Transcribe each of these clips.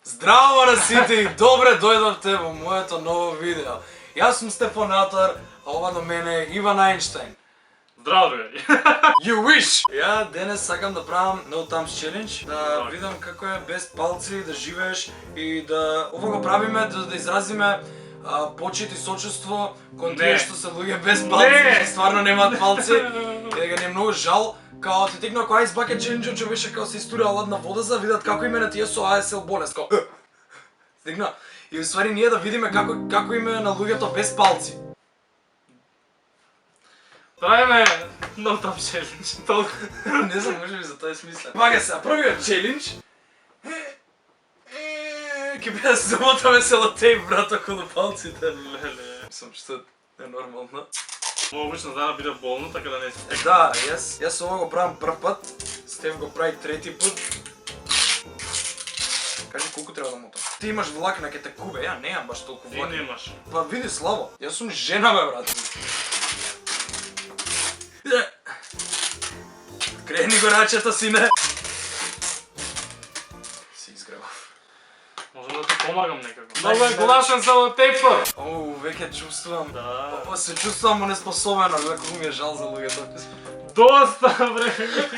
Здраво на сите и добре дојдовте во моето ново видео. Јас сум Стефанатор, а ова до мене е Иван Ајнштајн. Здраво, другари! You wish! Ја денес сакам да правам No Thumbs Challenge, да видам како е без палци да живееш и да ова го правиме да изразиме почит и сочувство кон тие што се луѓе без палци, што стварно немаат палци. И да не е многу жал, као ти текнува кој Ice Bucket Challenge, че беше као се истурила ладна вода за да видат како име на тие со ASL болест, као стигна. И уствари ние да видиме како име на луѓето без палци. Правиме No Thumbs Challenge, толку. Не знам, може би за тоа е смислен. Вага се, првиот челендж ке би да се замотаме селотейп, брат, околу палците. Леле. Мислам, што е нормално. Моја обично знае да биде болно, така да не се текне. Да, јас ова го правам прв пат, Стеф го прави трети пат. Кажи колку треба да мотам. Ти имаш влакна, ке те кубе, ја неам баш толку Ти влакна. немаш. Па види слабо, јас сум жена бе, брат. Крени го рачето, сине. Си изгребав. Можам да ти помагам некако. Много е гласен селотейпот! Оу, веќе чувствувам. Да. Па се чувствувам онеспособена, леко ми е жал за луѓето. Доста, бре, више.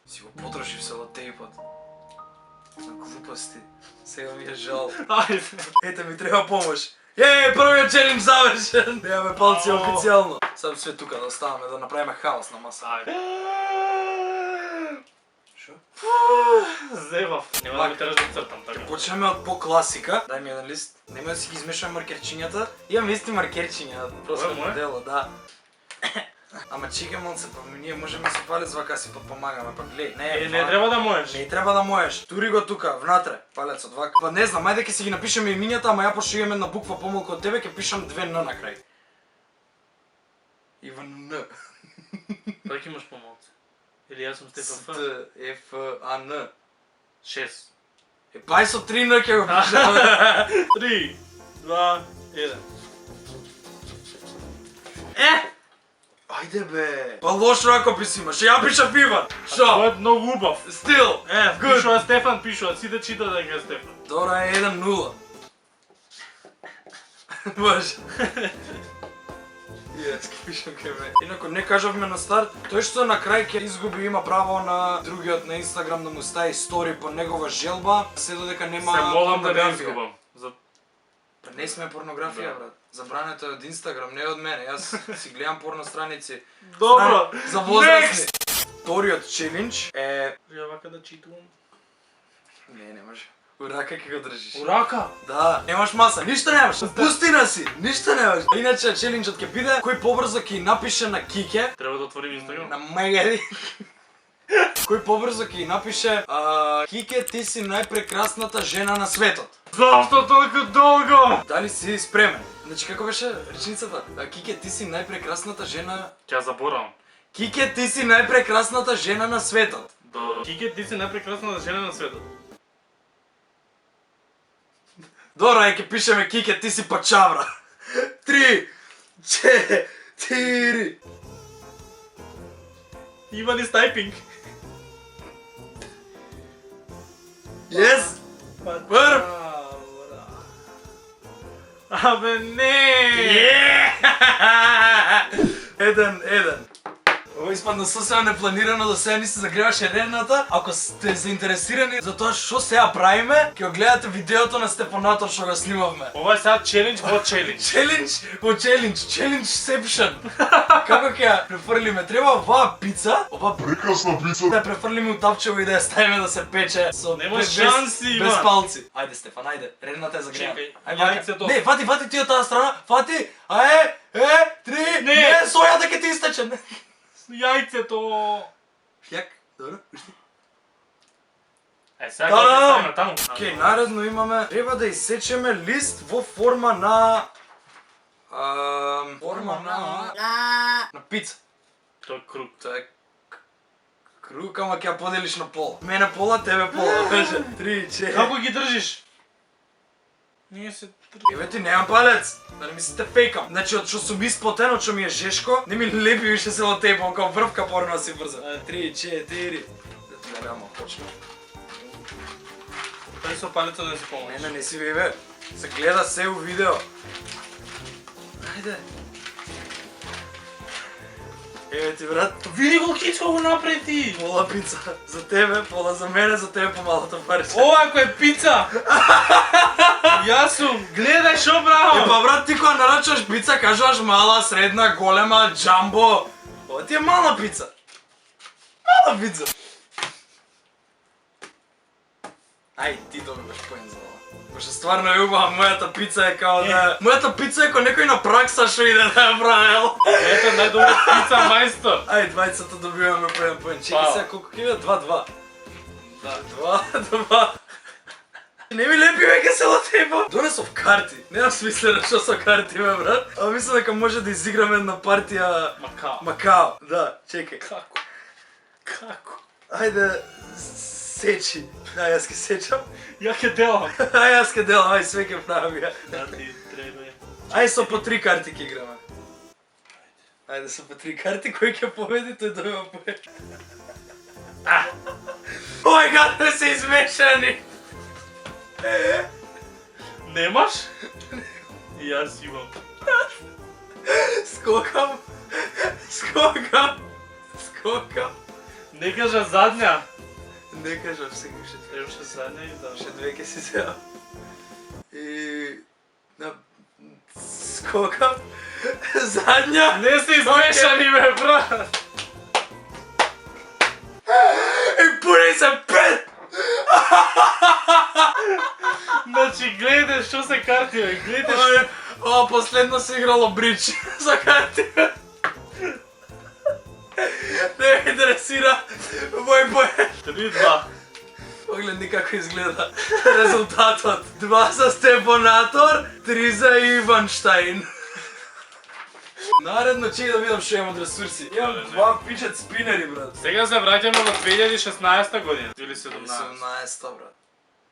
Си го потрошив селотейпот. На глупости. Сега ми е жал. Ајде. Ете ми треба помош. Првиот челендж завршен. Немаме палци официјално. Сам све тука да оставаме да направиме хаос на маса. Ајде. Шо? Зевав. Нема да ми тераш да цртам, така. Почнеме од по-класика. Дај ми еден лист. Нема да си ги измешам маркерчињата. Имам исти маркерчиња, просто Ова е моје? модело, да. Ама чекай малце, па ние можеме со палец вака си подпомагаме, па глеј, Не треба да можеш. Не треба да моеш. Тури го тука, внатре, палецот вака. Па не знам, ајде ќе си ги напишеме имињата, ама ја пошто имам една буква помалку од тебе, ќе пишам 2 Н на крај. Иван Н. Дали имаш помалце? Или јас сум Стефан Ф? Ст, Ф, А, Н. 6. Пај со 3 Н ќе го пишам. 3, 2, 1. Ајде бе. Па лошо ако писимаш, ја пишав Иван. Тоа Шо? е многу убав. Стил. Good. Пишува Стефан, пишува, сите читат дека е Стефан. Добро е 1-0. Боже. Јас ќе пишам кај ме. Инаку не кажавме на старт, тој што на крај ќе изгуби има право на другиот на Инстаграм да му стави стори по негова желба, се додека нема Се молам да не порнографија. изгубам. Па не сме порнографија, Да. брат. Забрането е од Инстаграм, не од мене. Јас си гледам порно страници. Добро. За возрастни. Вториот челендж е... Ја вака да читувам. Не може. Урака ќе го држиш. Урака? Да, немаш маса, ништо немаш. Пустина си, ништо немаш. Иначе челенџот ќе биде кој побрзо ќе напише на Кике, Треба да отворим Инстаграм. на Мегади. Кој побрзо ќе напише Кике, ти си најпрекрасната жена на светот. Зашто толку долго? Дали си спремен? Значи како беше реченицата? Кике, ти си најпрекрасната жена... Ќе заборавам. Кике, ти си најпрекрасната жена на светот. Добро. Кике, ти си најпрекрасната жена на светот. Добро, ќе пишеме Кике, ти си пачавра. 3, 4... Иван is typing. Yes! Прв! Абе не! Еден. Ова испадна сосема непланирано, до сега ни се загреваше редната. Ако сте заинтересирани за тоа што сега правиме, ќе го гледате видеото на Стефанатор што го снимавме. Ова е сега челендж во челендж. Челендж во челендж, челенджсепшн. Како ќе ја префрлиме? Треба оваа пица, ова Прекрасна пица. да ја префрлиме у тапчево и да ја ставиме да се пече со Нема без шанси, Иван. палци. Ајде Стефан, ајде. Редната е загреана. Чекај, Ајде, вака. јајцето. Не, фати ти од таа страна. Фати. Ајде, 3. Не, сојата ќе ти истече. Јајцето. Фјак, добро, уште. Сега ќе се ставиме таму. Океј, наредно имаме, треба да исечеме лист во форма на... форма на пица. Тоа е круг. Тоа е круг, ама ќе ја поделиш на пола. Мене пола, тебе пола, беше. 3, 4... Како ги држиш? Ние се... Еве ти немам палец, да не мислите фейкам. Значи од што сум испотен, од што ми е жешко, не ми лепи више селотейпом, као врвка порно си брзо. 3, 4... Не, няма, почна. Дай со палеца да си помогнеш. Не си бебе. Се гледа се у видео. Ајде. Еве ти брат, Види го Кичко го напрети! пола пица. За тебе, пола за мене, за тебе помалата парче. Ова ако е пица! Јас сум, гледај шо браво! Па брат, ти кога нарачаш пица, кажуваш мала, средна, голема, джамбо. Ова ти е мала пица. Мала пица. Ај, ти добиваш поен за ова. Пошто стварно е убава, мојата пица е као да... Мојата пица е као некој на пракса шо иде да ја правил. Ето најдобар пица мајстор! Ај, двајцата добиваме по еден поен. Чекай сега колку ќе биде? 2-2. Да. 2-2. Не ми лепи веќе селотейпа. Донесов карти. Немам смислено што со карти бе брат. А мислам дека може да изиграме една партија Макао. Макао. Да, чекај. Како? Како? Ајде сечи. Ај, јас ке сечам. Ја ке делам. Ај, јас ке делам, ај, све ке правам ја. Да ти треба. Ај, со по 3 карти ке играме. Ајде со по 3 карти, кој ќе победи, тој добива поен. Ој, гаде се измешани. Немаш? Јас имам. Скокам. Скокам. Скокам. Не кажа задња. Не кажам сега уште две. Уште задња и да. Уште две ке си вземам. И... Скокам. Задња. Не се измешани бе, брат. И пуни се 5. Значи гледај што се карти бе, гледај. Ова последно се играло бридж за карти. Не ме интересира мој поен. 3-2. Погледни како изгледа резултатот. 2 за Степонатор, 3 за Иванштайн. Наредно чеј да видам што имам од ресурси. Имам 2 пичет спинери, брат. Сега се враќаме во 2016 година. Или 17. 17, брат.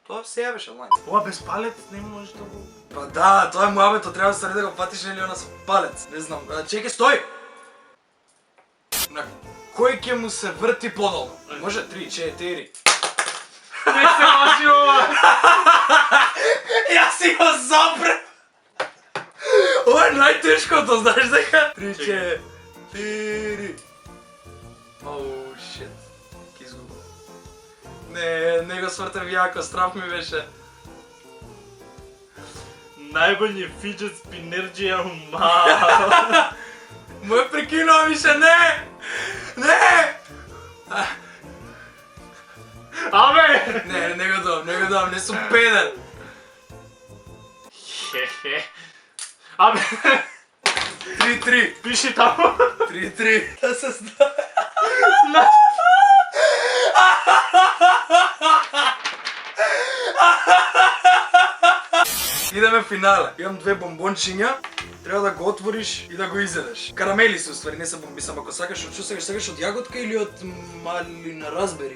Тоа се јавеше онлайн. Ова без палец не можеш да го... Па да, тоа е муабето, треба да се да го патиш нели она со палец. Не знам. Чекај, стој! На кој ќе му се врти подолно? Може 3, 4. Не се може ова! Јас си го запрем! Ова е најтешкото, знаеш дека? 3, 4. Оу, шит. Ке изгубам. Не го свртам јако, страф ми беше. Најбољни фиджет спинерџија мал. Мој прекинува више, не! Не! Абе! Не го дам, не сум педер. Хе-хе. Абе! 3-3. Пиши таму. 3-3. Да се знае. Идеме финале. Имам 2 бомбончиња. Треба да го отвориш и да го изедеш. Карамели се уствари, не се бомби, само ако сакаш од што сакаш од јаготка или од малина, разбери.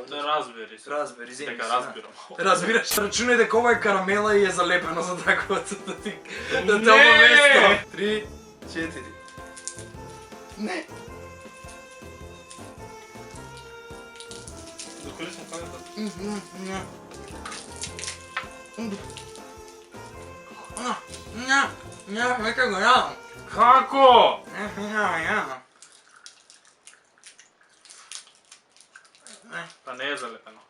Да разбери се. Разбери, извини. Дека разбирам. Разбираш, рачунај дека ова е карамела и е залепено за такова да ти да те Не! обавесто. 3, 4. Не. Доколи сум палецот? Века го јадам. Како? Јадам. Па не е залепено.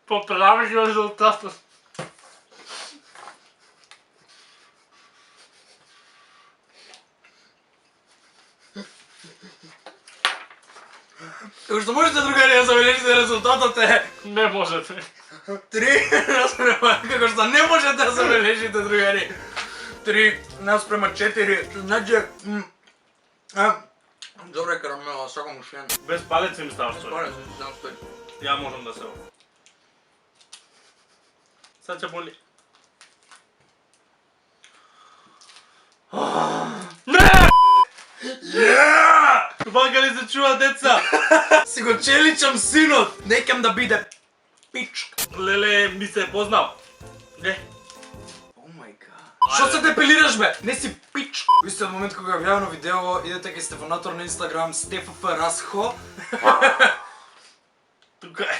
Поправиш резултатот. Уште можете другари да забележите резултатот е Не можете. 3 наспрема, како што не можете да забележите другари. 3 наспрема 4, значи... Добре карамела, сакам уште една. Без палец им ставаш тоа. Според се, знам стои. Ја можам да се ова. Сад ќе боли. Не! Вака ли се чува деца? Си го челичам синот, некам да биде пичка. Леле, ми се е познал. Не. О мај гад. Што се депилираш бе? Не си пич. В истиот момент кога е објавено видео, идете кај Стефанатор на Инстаграм, Стефф Расхо. Тука е.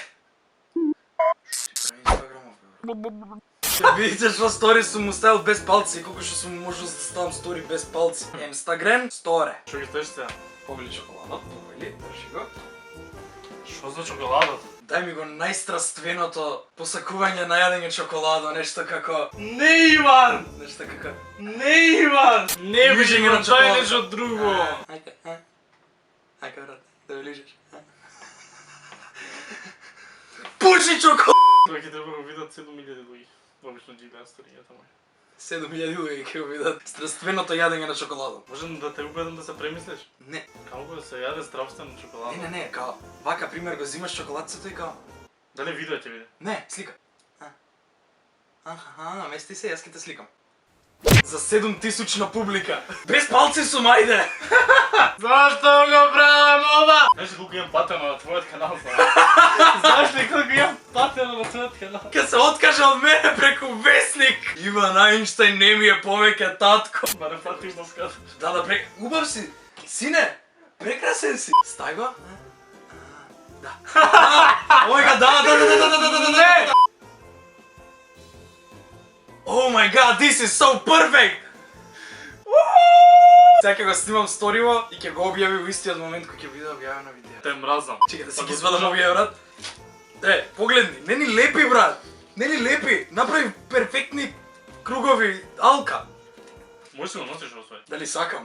Ќе видите што стори сум му ставил без палци и колку што сум можел да ставам стори без палци. Инстаграм, сторе. Што ги стоиш сега? Повели чоколадот, повели, држи го. Што за чоколадот? Дај ми го најстраственото посакување на јадење чоколадо, нешто како... Не, Иван! Нешто како... Не, Иван! Не, Лижење на дај чоколада. нешто друго. Ајка, брат, да го лижеш. Пуши чоколад! Тоа ќе треба го видат 7000 луѓе. Обично ги гледат сторињата мои. 7000 луѓе ќе го видат страственото јадење на чоколадо. Можем да те убедам да се премислиш? Не, Како да се яде здравствено чоколадо? не, као, вака пример го зимаш чоколадцето и као... Дали видео ќе биде? Не, слика. Аха, мести се, јас ќе те сликам. За 7000 на публика. Без палци сум, ајде! Зашто го правам ова? Знаеш ли колку имам патено на твојот канал, знаеш ли колку имам патено на твојот канал? Ка се откаже од мене преку весник! Иван Ајнштајн не ми е повеќе татко. Барем патиш да скажеш. Да, убав си. Сине, прекрасен си. Стај го. Да. Омега, да. Oh my god, this is so perfect! Сега ќе го снимам сториво и ќе го објави во истиот момент кој ќе биде објавено видео. Те мразам. Чекай да си ги извадам овие, брат. Погледни, не ни лепи, брат. Не ни лепи. Направи перфектни кругови алка. Можеш да го носиш во свој. Дали сакам?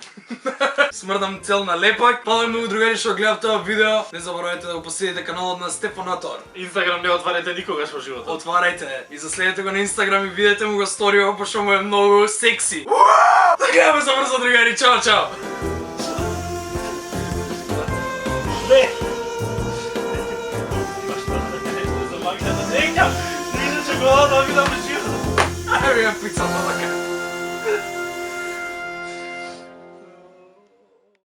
Смрдам цел на лепак. Фала многу другари што гледав тоа видео. Не заборавајте да го последите каналот на Стефанатор. Инстаграм не отварете никогаш во животот. Отварајте и заследете го на Инстаграм и видете му го сторио, пошто му е многу секси. Да гледаме за брзо, другари. Чао, чао. Не! За магија да не идам! Не идам чоколада, да видам живот! Ајде, пица, малака.